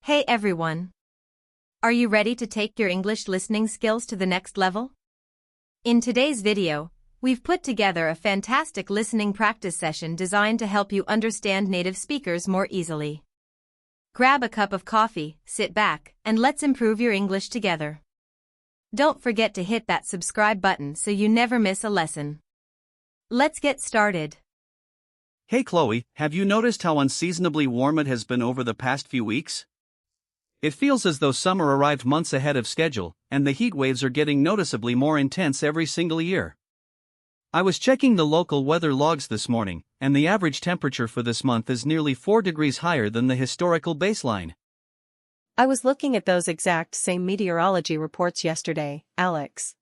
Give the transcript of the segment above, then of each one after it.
Hey everyone! Are you ready to take your English listening skills to the next level? In today's video, we've put together a fantastic listening practice session designed to help you understand native speakers more easily. Grab a cup of coffee, sit back, and let's improve your English together. Don't forget to hit that subscribe button so you never miss a lesson. Let's get started. Hey Chloe, have you noticed how unseasonably warm it has been over the past few weeks? It feels as though summer arrived months ahead of schedule, and the heat waves are getting noticeably more intense every single year. I was checking the local weather logs this morning, and the average temperature for this month is nearly 4 degrees higher than the historical baseline. I was looking at those exact same meteorology reports yesterday, Alex.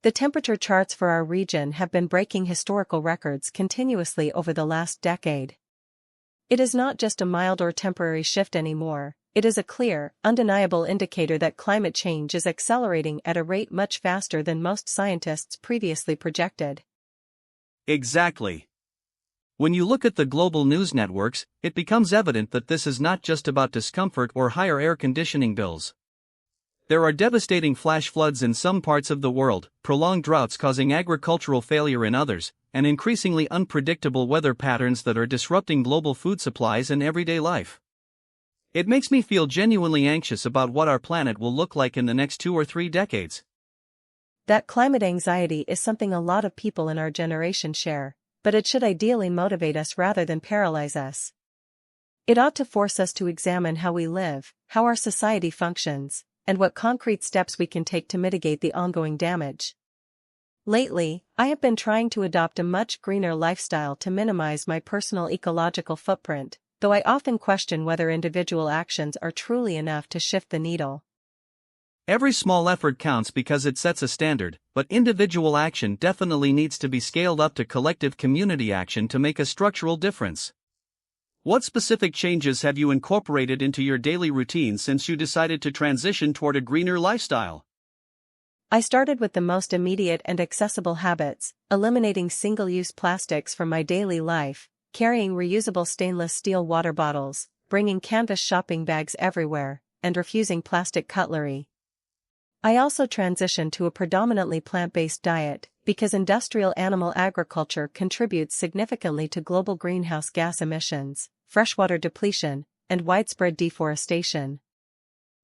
The temperature charts for our region have been breaking historical records continuously over the last decade. It is not just a mild or temporary shift anymore. It is a clear, undeniable indicator that climate change is accelerating at a rate much faster than most scientists previously projected. Exactly. When you look at the global news networks, it becomes evident that this is not just about discomfort or higher air conditioning bills. There are devastating flash floods in some parts of the world, prolonged droughts causing agricultural failure in others, and increasingly unpredictable weather patterns that are disrupting global food supplies and everyday life. It makes me feel genuinely anxious about what our planet will look like in the next 2 or 3 decades. That climate anxiety is something a lot of people in our generation share, but it should ideally motivate us rather than paralyze us. It ought to force us to examine how we live, how our society functions, and what concrete steps we can take to mitigate the ongoing damage. Lately, I have been trying to adopt a much greener lifestyle to minimize my personal ecological footprint, though I often question whether individual actions are truly enough to shift the needle. Every small effort counts because it sets a standard, but individual action definitely needs to be scaled up to collective community action to make a structural difference. What specific changes have you incorporated into your daily routine since you decided to transition toward a greener lifestyle? I started with the most immediate and accessible habits, eliminating single-use plastics from my daily life, carrying reusable stainless steel water bottles, bringing canvas shopping bags everywhere, and refusing plastic cutlery. I also transitioned to a predominantly plant-based diet, because industrial animal agriculture contributes significantly to global greenhouse gas emissions, freshwater depletion, and widespread deforestation.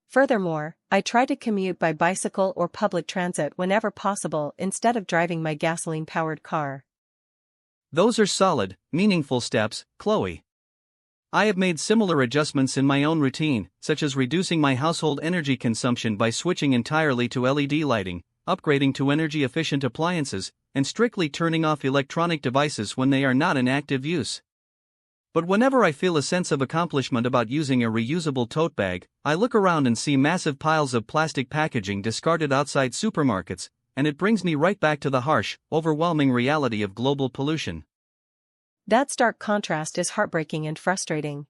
Furthermore, I try to commute by bicycle or public transit whenever possible instead of driving my gasoline-powered car. Those are solid, meaningful steps, Chloe. I have made similar adjustments in my own routine, such as reducing my household energy consumption by switching entirely to LED lighting, upgrading to energy-efficient appliances, and strictly turning off electronic devices when they are not in active use. But whenever I feel a sense of accomplishment about using a reusable tote bag, I look around and see massive piles of plastic packaging discarded outside supermarkets, and it brings me right back to the harsh, overwhelming reality of global pollution. That stark contrast is heartbreaking and frustrating.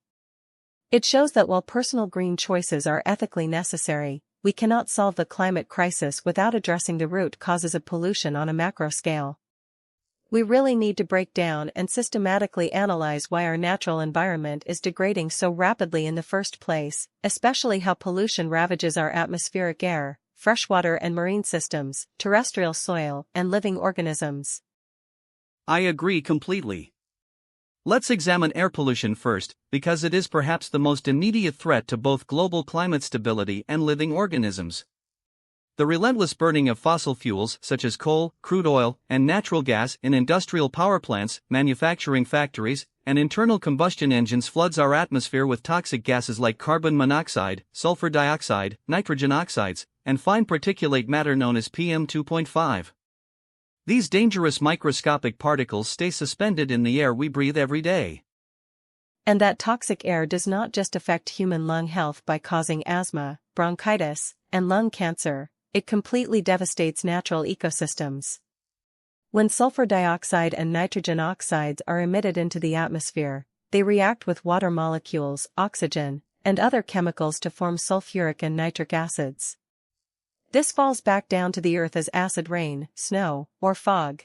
It shows that while personal green choices are ethically necessary, we cannot solve the climate crisis without addressing the root causes of pollution on a macro scale. We really need to break down and systematically analyze why our natural environment is degrading so rapidly in the first place, especially how pollution ravages our atmospheric air, freshwater and marine systems, terrestrial soil, and living organisms. I agree completely. Let's examine air pollution first, because it is perhaps the most immediate threat to both global climate stability and living organisms. The relentless burning of fossil fuels such as coal, crude oil, and natural gas in industrial power plants, manufacturing factories, and internal combustion engines floods our atmosphere with toxic gases like carbon monoxide, sulfur dioxide, nitrogen oxides, and fine particulate matter known as PM 2.5. These dangerous microscopic particles stay suspended in the air we breathe every day. And that toxic air does not just affect human lung health by causing asthma, bronchitis, and lung cancer, it completely devastates natural ecosystems. When sulfur dioxide and nitrogen oxides are emitted into the atmosphere, they react with water molecules, oxygen, and other chemicals to form sulfuric and nitric acids. This falls back down to the earth as acid rain, snow, or fog.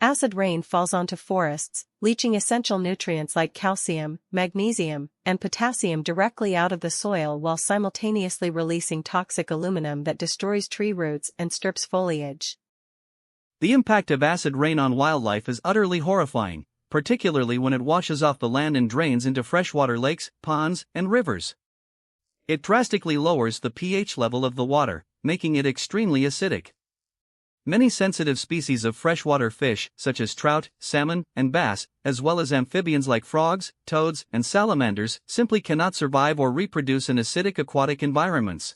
Acid rain falls onto forests, leaching essential nutrients like calcium, magnesium, and potassium directly out of the soil while simultaneously releasing toxic aluminum that destroys tree roots and strips foliage. The impact of acid rain on wildlife is utterly horrifying, particularly when it washes off the land and drains into freshwater lakes, ponds, and rivers. It drastically lowers the pH level of the water, making it extremely acidic. Many sensitive species of freshwater fish, such as trout, salmon, and bass, as well as amphibians like frogs, toads, and salamanders, simply cannot survive or reproduce in acidic aquatic environments.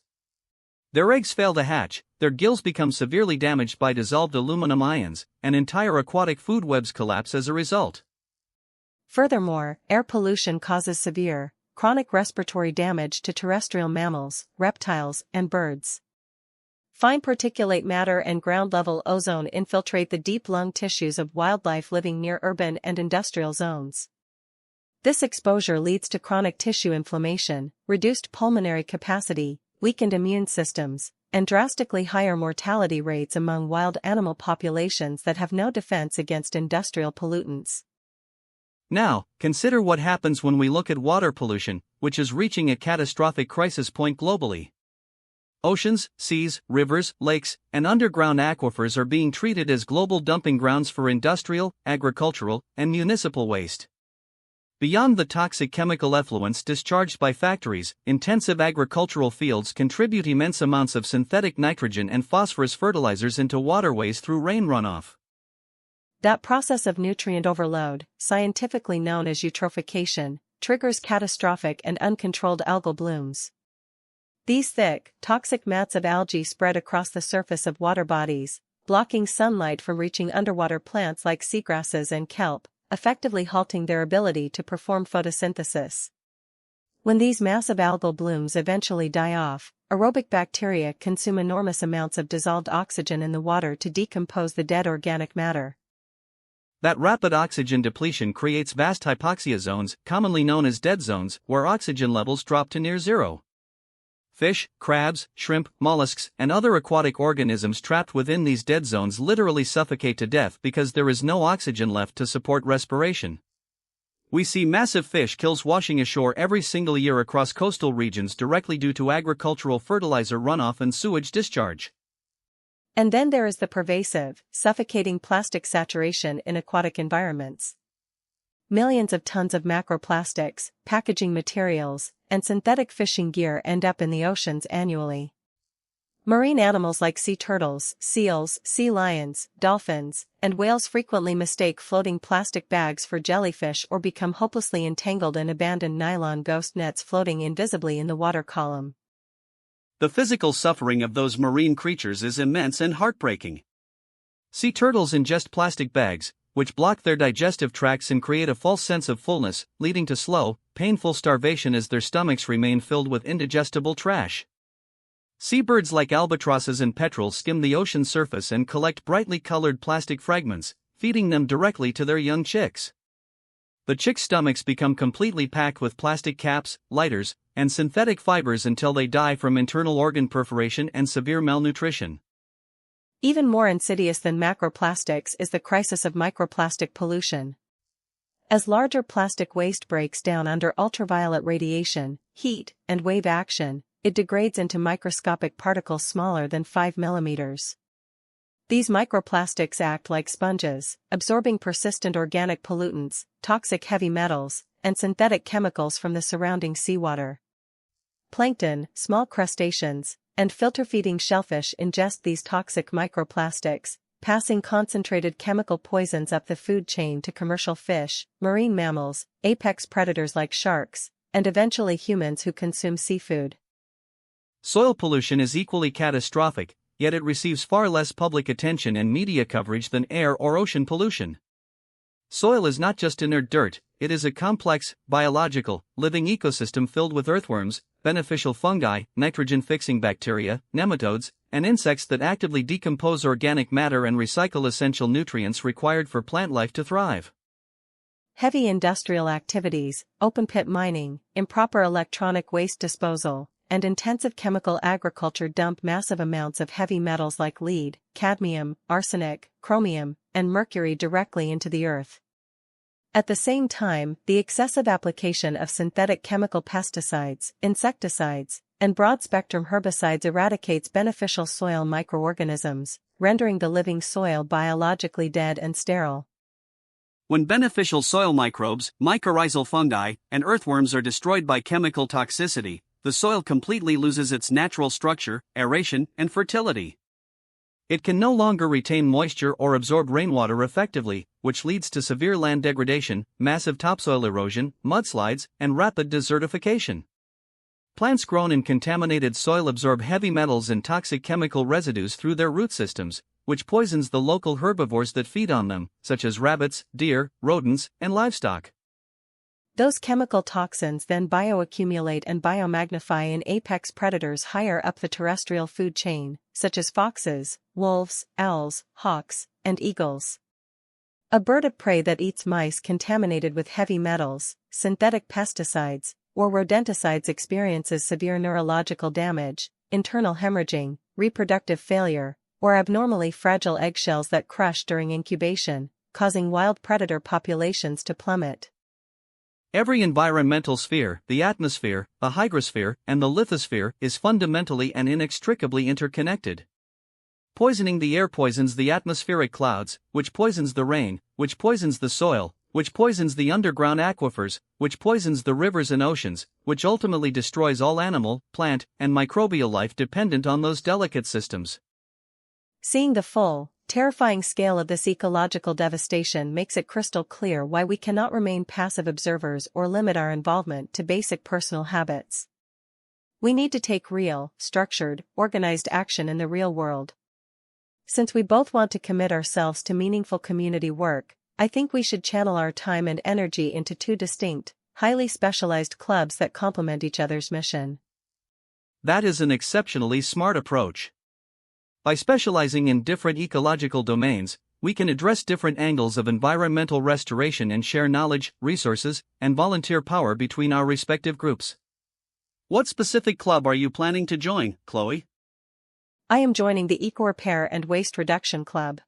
Their eggs fail to hatch, their gills become severely damaged by dissolved aluminum ions, and entire aquatic food webs collapse as a result. Furthermore, air pollution causes severe, chronic respiratory damage to terrestrial mammals, reptiles, and birds. Fine particulate matter and ground-level ozone infiltrate the deep lung tissues of wildlife living near urban and industrial zones. This exposure leads to chronic tissue inflammation, reduced pulmonary capacity, weakened immune systems, and drastically higher mortality rates among wild animal populations that have no defense against industrial pollutants. Now, consider what happens when we look at water pollution, which is reaching a catastrophic crisis point globally. Oceans, seas, rivers, lakes, and underground aquifers are being treated as global dumping grounds for industrial, agricultural, and municipal waste. Beyond the toxic chemical effluents discharged by factories, intensive agricultural fields contribute immense amounts of synthetic nitrogen and phosphorus fertilizers into waterways through rain runoff. That process of nutrient overload, scientifically known as eutrophication, triggers catastrophic and uncontrolled algal blooms. These thick, toxic mats of algae spread across the surface of water bodies, blocking sunlight from reaching underwater plants like seagrasses and kelp, effectively halting their ability to perform photosynthesis. When these massive algal blooms eventually die off, aerobic bacteria consume enormous amounts of dissolved oxygen in the water to decompose the dead organic matter. That rapid oxygen depletion creates vast hypoxia zones, commonly known as dead zones, where oxygen levels drop to near zero. Fish, crabs, shrimp, mollusks, and other aquatic organisms trapped within these dead zones literally suffocate to death because there is no oxygen left to support respiration. We see massive fish kills washing ashore every single year across coastal regions directly due to agricultural fertilizer runoff and sewage discharge. And then there is the pervasive, suffocating plastic saturation in aquatic environments. Millions of tons of macroplastics, packaging materials, and synthetic fishing gear end up in the oceans annually. Marine animals like sea turtles, seals, sea lions, dolphins, and whales frequently mistake floating plastic bags for jellyfish or become hopelessly entangled in abandoned nylon ghost nets floating invisibly in the water column. The physical suffering of those marine creatures is immense and heartbreaking. Sea turtles ingest plastic bags, which block their digestive tracts and create a false sense of fullness, leading to slow, painful starvation as their stomachs remain filled with indigestible trash. Seabirds like albatrosses and petrels skim the ocean surface and collect brightly colored plastic fragments, feeding them directly to their young chicks. The chicks' stomachs become completely packed with plastic caps, lighters, and synthetic fibers until they die from internal organ perforation and severe malnutrition. Even more insidious than macroplastics is the crisis of microplastic pollution. As larger plastic waste breaks down under ultraviolet radiation, heat, and wave action, it degrades into microscopic particles smaller than 5 millimeters. These microplastics act like sponges, absorbing persistent organic pollutants, toxic heavy metals, and synthetic chemicals from the surrounding seawater. Plankton, small crustaceans, and filter-feeding shellfish ingest these toxic microplastics, passing concentrated chemical poisons up the food chain to commercial fish, marine mammals, apex predators like sharks, and eventually humans who consume seafood. Soil pollution is equally catastrophic, yet it receives far less public attention and media coverage than air or ocean pollution. Soil is not just inert dirt, it is a complex, biological, living ecosystem filled with earthworms, beneficial fungi, nitrogen-fixing bacteria, nematodes, and insects that actively decompose organic matter and recycle essential nutrients required for plant life to thrive. Heavy industrial activities, open-pit mining, improper electronic waste disposal, and intensive chemical agriculture dump massive amounts of heavy metals like lead, cadmium, arsenic, chromium, and mercury directly into the earth. At the same time, the excessive application of synthetic chemical pesticides, insecticides, and broad-spectrum herbicides eradicates beneficial soil microorganisms, rendering the living soil biologically dead and sterile. When beneficial soil microbes, mycorrhizal fungi, and earthworms are destroyed by chemical toxicity, the soil completely loses its natural structure, aeration, and fertility. It can no longer retain moisture or absorb rainwater effectively, which leads to severe land degradation, massive topsoil erosion, mudslides, and rapid desertification. Plants grown in contaminated soil absorb heavy metals and toxic chemical residues through their root systems, which poisons the local herbivores that feed on them, such as rabbits, deer, rodents, and livestock. Those chemical toxins then bioaccumulate and biomagnify in apex predators higher up the terrestrial food chain, such as foxes, wolves, owls, hawks, and eagles. A bird of prey that eats mice contaminated with heavy metals, synthetic pesticides, or rodenticides experiences severe neurological damage, internal hemorrhaging, reproductive failure, or abnormally fragile eggshells that crush during incubation, causing wild predator populations to plummet. Every environmental sphere, the atmosphere, the hygrosphere, and the lithosphere, is fundamentally and inextricably interconnected. Poisoning the air poisons the atmospheric clouds, which poisons the rain, which poisons the soil, which poisons the underground aquifers, which poisons the rivers and oceans, which ultimately destroys all animal, plant, and microbial life dependent on those delicate systems. Seeing the full, terrifying scale of this ecological devastation makes it crystal clear why we cannot remain passive observers or limit our involvement to basic personal habits. We need to take real, structured, organized action in the real world. Since we both want to commit ourselves to meaningful community work, I think we should channel our time and energy into two distinct, highly specialized clubs that complement each other's mission. That is an exceptionally smart approach. By specializing in different ecological domains, we can address different angles of environmental restoration and share knowledge, resources, and volunteer power between our respective groups. What specific club are you planning to join, Chloe? I am joining the Eco-Repair and Waste Reduction Club.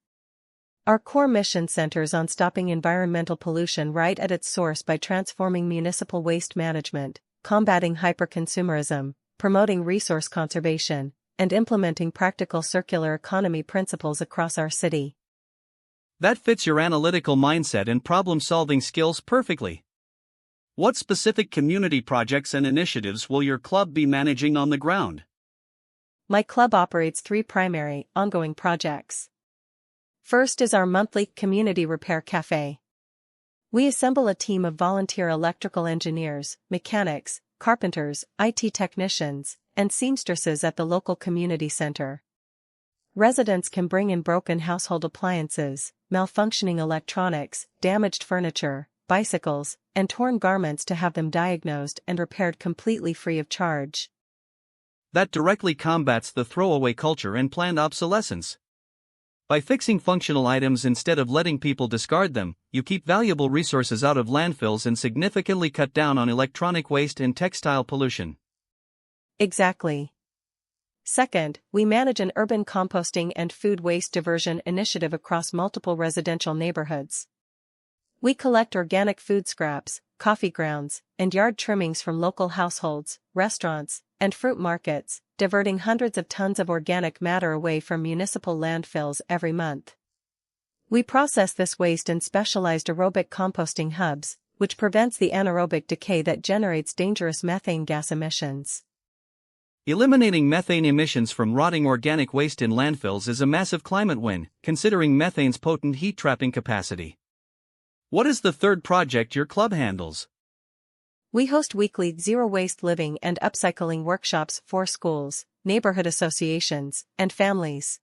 Our core mission centers on stopping environmental pollution right at its source by transforming municipal waste management, combating hyperconsumerism, promoting resource conservation, and implementing practical circular economy principles across our city. That fits your analytical mindset and problem-solving skills perfectly. What specific community projects and initiatives will your club be managing on the ground? My club operates 3 primary, ongoing projects. First is our monthly Community Repair Café. We assemble a team of volunteer electrical engineers, mechanics, carpenters, IT technicians, and seamstresses at the local community center. Residents can bring in broken household appliances, malfunctioning electronics, damaged furniture, bicycles, and torn garments to have them diagnosed and repaired completely free of charge. That directly combats the throwaway culture and planned obsolescence. By fixing functional items instead of letting people discard them, you keep valuable resources out of landfills and significantly cut down on electronic waste and textile pollution. Exactly. Second, we manage an urban composting and food waste diversion initiative across multiple residential neighborhoods. We collect organic food scraps, coffee grounds, and yard trimmings from local households, restaurants, and fruit markets, diverting hundreds of tons of organic matter away from municipal landfills every month. We process this waste in specialized aerobic composting hubs, which prevents the anaerobic decay that generates dangerous methane gas emissions. Eliminating methane emissions from rotting organic waste in landfills is a massive climate win, considering methane's potent heat-trapping capacity. What is the third project your club handles? We host weekly zero-waste living and upcycling workshops for schools, neighborhood associations, and families.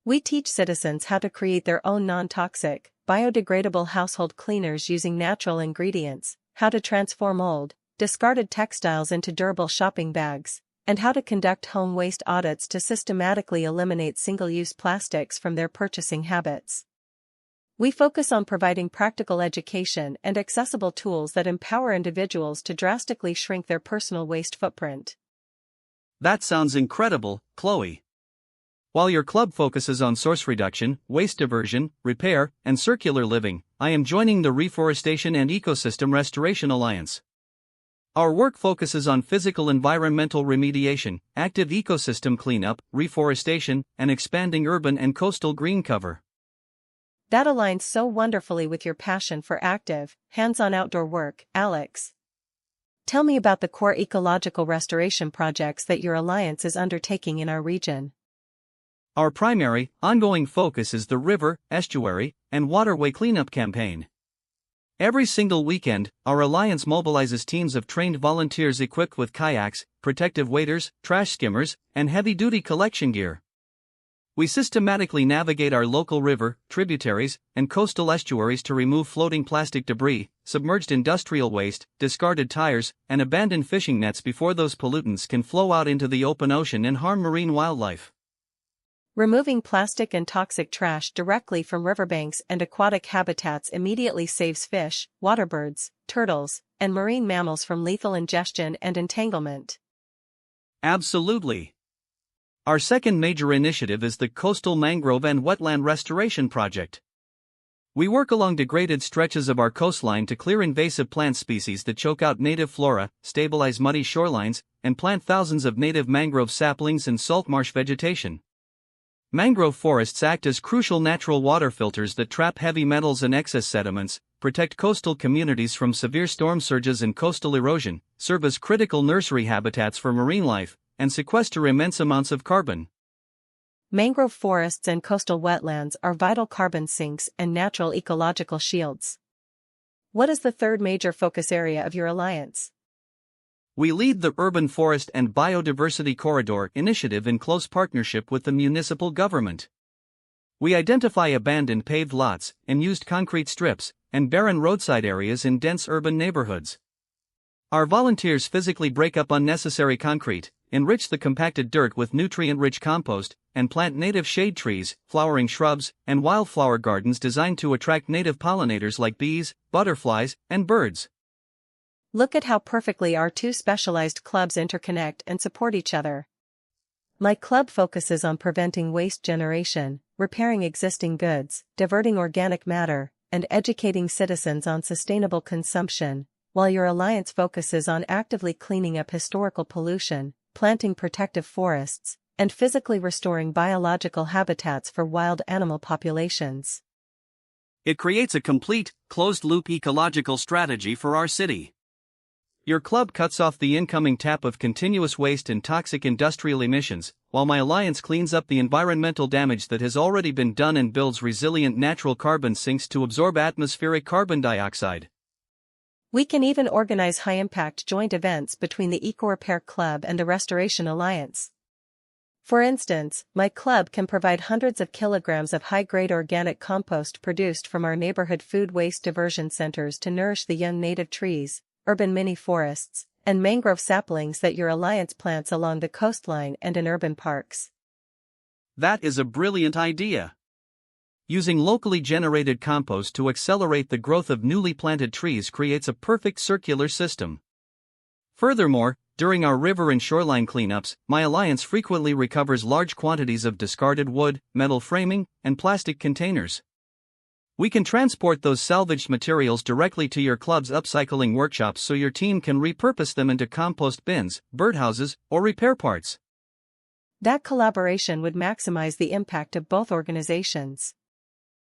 We teach citizens how to create their own non-toxic, biodegradable household cleaners using natural ingredients, how to transform old, discarded textiles into durable shopping bags, and how to conduct home waste audits to systematically eliminate single-use plastics from their purchasing habits. We focus on providing practical education and accessible tools that empower individuals to drastically shrink their personal waste footprint. That sounds incredible, Chloe. While your club focuses on source reduction, waste diversion, repair, and circular living, I am joining the Reforestation and Ecosystem Restoration Alliance. Our work focuses on physical environmental remediation, active ecosystem cleanup, reforestation, and expanding urban and coastal green cover. That aligns so wonderfully with your passion for active, hands-on outdoor work, Alex. Tell me about the core ecological restoration projects that your alliance is undertaking in our region. Our primary, ongoing focus is the river, estuary, and waterway cleanup campaign. Every single weekend, our alliance mobilizes teams of trained volunteers equipped with kayaks, protective waders, trash skimmers, and heavy-duty collection gear. We systematically navigate our local river, tributaries, and coastal estuaries to remove floating plastic debris, submerged industrial waste, discarded tires, and abandoned fishing nets before those pollutants can flow out into the open ocean and harm marine wildlife. Removing plastic and toxic trash directly from riverbanks and aquatic habitats immediately saves fish, waterbirds, turtles, and marine mammals from lethal ingestion and entanglement. Absolutely. Our second major initiative is the Coastal Mangrove and Wetland Restoration Project. We work along degraded stretches of our coastline to clear invasive plant species that choke out native flora, stabilize muddy shorelines, and plant thousands of native mangrove saplings and salt marsh vegetation. Mangrove forests act as crucial natural water filters that trap heavy metals and excess sediments, protect coastal communities from severe storm surges and coastal erosion, serve as critical nursery habitats for marine life, and sequester immense amounts of carbon. Mangrove forests and coastal wetlands are vital carbon sinks and natural ecological shields. What is the third major focus area of your alliance? We lead the Urban Forest and Biodiversity Corridor initiative in close partnership with the municipal government. We identify abandoned paved lots, unused concrete strips, and barren roadside areas in dense urban neighborhoods. Our volunteers physically break up unnecessary concrete, enrich the compacted dirt with nutrient-rich compost, and plant native shade trees, flowering shrubs, and wildflower gardens designed to attract native pollinators like bees, butterflies, and birds. Look at how perfectly our two specialized clubs interconnect and support each other. My club focuses on preventing waste generation, repairing existing goods, diverting organic matter, and educating citizens on sustainable consumption, while your alliance focuses on actively cleaning up historical pollution, planting protective forests, and physically restoring biological habitats for wild animal populations. It creates a complete, closed-loop ecological strategy for our city. Your club cuts off the incoming tap of continuous waste and toxic industrial emissions, while my alliance cleans up the environmental damage that has already been done and builds resilient natural carbon sinks to absorb atmospheric carbon dioxide. We can even organize high-impact joint events between the Eco Repair Club and the Restoration Alliance. For instance, my club can provide hundreds of kilograms of high-grade organic compost produced from our neighborhood food waste diversion centers to nourish the young native trees, urban mini-forests, and mangrove saplings that your alliance plants along the coastline and in urban parks. That is a brilliant idea. Using locally generated compost to accelerate the growth of newly planted trees creates a perfect circular system. Furthermore, during our river and shoreline cleanups, my alliance frequently recovers large quantities of discarded wood, metal framing, and plastic containers. We can transport those salvaged materials directly to your club's upcycling workshops so your team can repurpose them into compost bins, birdhouses, or repair parts. That collaboration would maximize the impact of both organizations.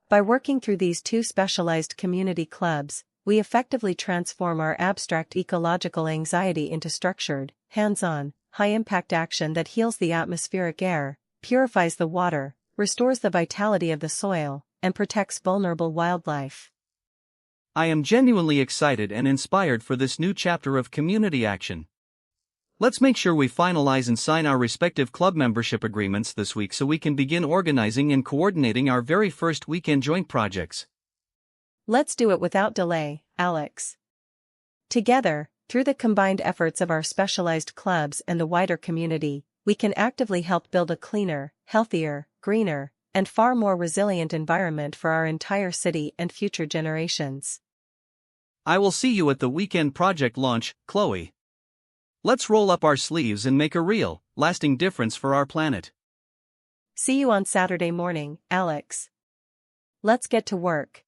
By working through these two specialized community clubs, we effectively transform our abstract ecological anxiety into structured, hands-on, high-impact action that heals the atmospheric air, purifies the water, restores the vitality of the soil, and protects vulnerable wildlife. I am genuinely excited and inspired for this new chapter of community action. Let's make sure we finalize and sign our respective club membership agreements this week so we can begin organizing and coordinating our very first weekend joint projects. Let's do it without delay, Alex. Together, through the combined efforts of our specialized clubs and the wider community, we can actively help build a cleaner, healthier, greener, and far more resilient environment for our entire city and future generations. I will see you at the weekend project launch, Chloe. Let's roll up our sleeves and make a real, lasting difference for our planet. See you on Saturday morning, Alex. Let's get to work.